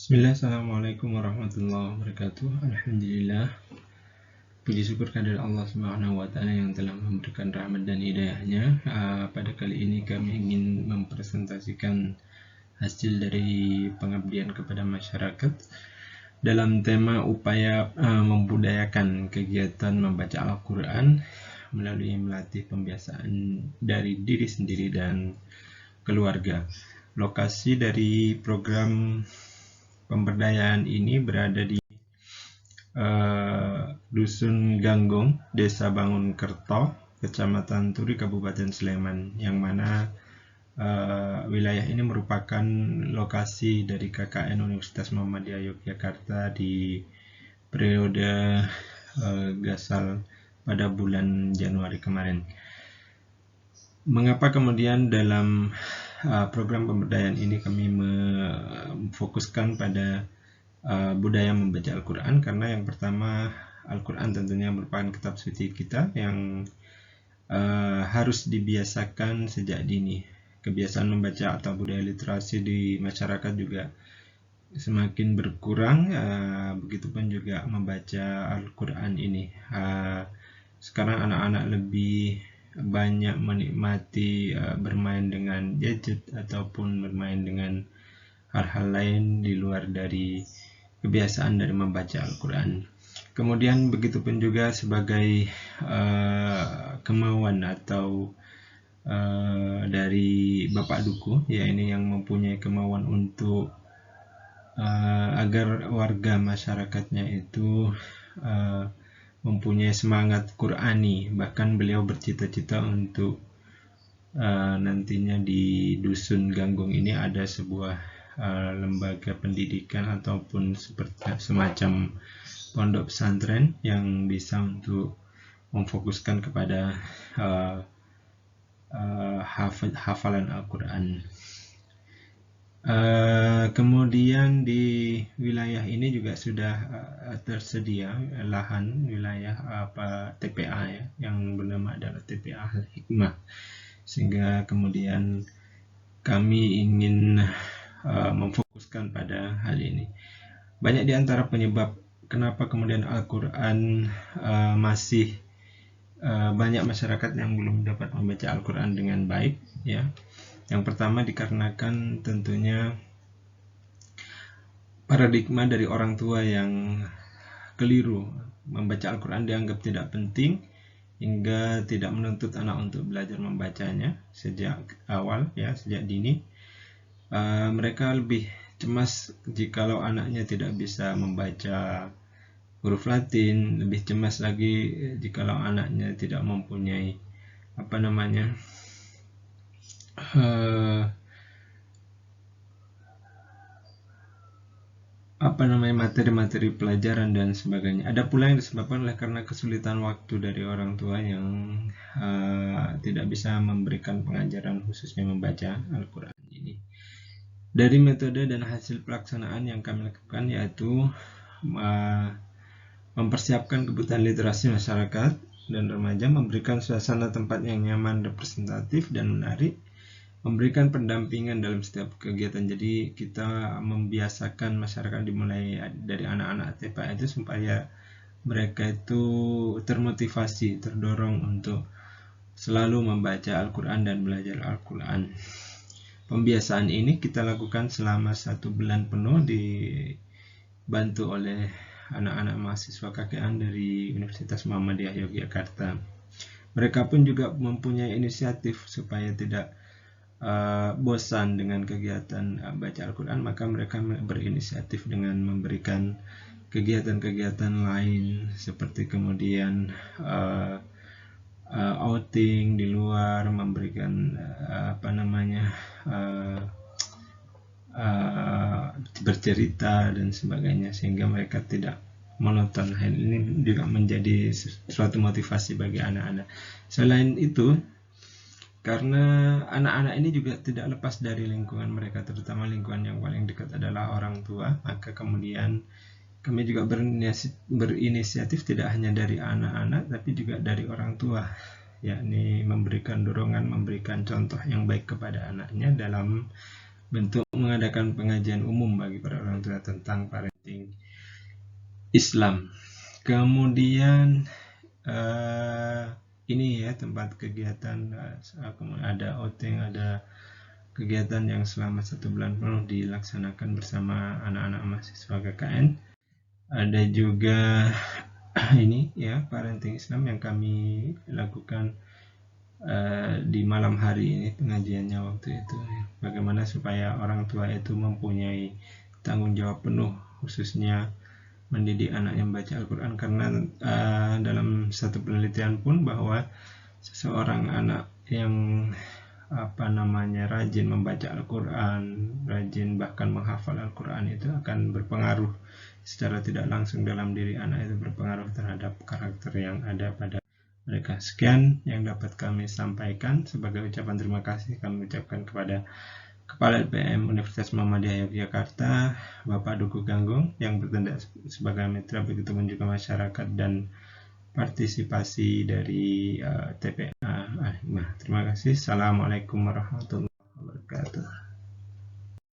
Bismillah, Assalamualaikum warahmatullahi wabarakatuh. Alhamdulillah, puji syukur kehadirat Allah Subhanahu wa Ta'ala yang telah memberikan rahmat dan hidayahnya. Pada kali ini kami ingin mempresentasikan hasil dari pengabdian kepada masyarakat dalam tema upaya membudayakan kegiatan membaca Al-Quran melalui melatih pembiasaan dari diri sendiri dan keluarga. Lokasi dari program pemberdayaan ini berada di Dusun Ganggong, Desa Bangunkerto, Kecamatan Turi, Kabupaten Sleman, yang mana wilayah ini merupakan lokasi dari KKN Universitas Muhammadiyah Yogyakarta di periode Gasal pada bulan Januari kemarin. Mengapa kemudian dalam program pemberdayaan ini kami memfokuskan pada budaya membaca Al-Quran? Karena yang pertama, Al-Quran tentunya merupakan kitab suci kita yang harus dibiasakan sejak dini. Kebiasaan membaca atau budaya literasi di masyarakat juga semakin berkurang, begitupun juga membaca Al-Quran ini. Sekarang anak-anak lebih banyak menikmati bermain dengan gadget ataupun bermain dengan hal-hal lain di luar dari kebiasaan dari membaca Al-Quran. Kemudian begitupun juga sebagai kemauan atau dari Bapak Duku, ya ini yang mempunyai kemauan untuk agar warga masyarakatnya itu mempunyai semangat Qurani. Bahkan beliau bercita-cita untuk nantinya di Dusun Ganggong ini ada sebuah lembaga pendidikan ataupun semacam pondok pesantren yang bisa untuk memfokuskan kepada hafalan Al-Quran. Kemudian di wilayah ini juga sudah tersedia lahan wilayah TPA ya, yang bernama adalah TPA Al-Hikmah, sehingga kemudian kami ingin memfokuskan pada hal ini. Banyak di antara penyebab kenapa kemudian Al-Quran masih banyak masyarakat yang belum dapat membaca Al-Quran dengan baik ya. Yang pertama dikarenakan tentunya paradigma dari orang tua yang keliru. Membaca Al-Quran dianggap tidak penting hingga tidak menuntut anak untuk belajar membacanya sejak awal ya, sejak dini. Mereka lebih cemas jikalau anaknya tidak bisa membaca huruf Latin, lebih cemas lagi jikalau anaknya tidak mempunyai materi-materi pelajaran dan sebagainya. Ada pula yang disebabkan oleh karena kesulitan waktu dari orang tua yang tidak bisa memberikan pengajaran khususnya membaca Al-Quran ini. Dari metode dan hasil pelaksanaan yang kami lakukan yaitu mempersiapkan kebutuhan literasi masyarakat dan remaja, memberikan suasana tempat yang nyaman, representatif, dan menarik, memberikan pendampingan dalam setiap kegiatan. Jadi kita membiasakan masyarakat dimulai dari anak-anak TPA itu supaya mereka itu termotivasi, terdorong untuk selalu membaca Al-Quran dan belajar Al-Quran. Pembiasaan ini kita lakukan selama 1 bulan penuh, dibantu oleh anak-anak mahasiswa KKN dari Universitas Muhammadiyah Yogyakarta. Mereka pun juga mempunyai inisiatif supaya tidak bosan dengan kegiatan baca Al-Quran, maka mereka berinisiatif dengan memberikan kegiatan-kegiatan lain seperti kemudian outing di luar, memberikan bercerita dan sebagainya, sehingga mereka tidak monoton. Hal ini juga menjadi suatu motivasi bagi anak-anak. Selain itu, karena anak-anak ini juga tidak lepas dari lingkungan mereka, terutama lingkungan yang paling dekat adalah orang tua, maka kemudian kami juga berinisiatif tidak hanya dari anak-anak tapi juga dari orang tua, yakni memberikan dorongan, memberikan contoh yang baik kepada anaknya dalam bentuk mengadakan pengajian umum bagi para orang tua tentang parenting Islam. Kemudian ini ya tempat kegiatan, ada outing, ada kegiatan yang selama 1 bulan penuh dilaksanakan bersama anak-anak mahasiswa KKN. Ada juga ini ya parenting Islam yang kami lakukan di malam hari ini pengajiannya waktu itu, bagaimana supaya orang tua itu mempunyai tanggung jawab penuh khususnya mendidik anaknya membaca Al-Quran, karena dalam satu penelitian pun bahwa seseorang anak yang rajin membaca Al-Quran, rajin bahkan menghafal Al-Quran itu akan berpengaruh secara tidak langsung dalam diri anak itu, berpengaruh terhadap karakter yang ada pada mereka. Sekian yang dapat kami sampaikan. Sebagai ucapan terima kasih kami ucapkan kepada Kepala LPM Universitas Muhammadiyah Yogyakarta, Bapak Duku Ganggung, yang bertindak sebagai mitra begitu pun juga masyarakat dan partisipasi dari TPA. Terima kasih. Assalamualaikum warahmatullahi wabarakatuh.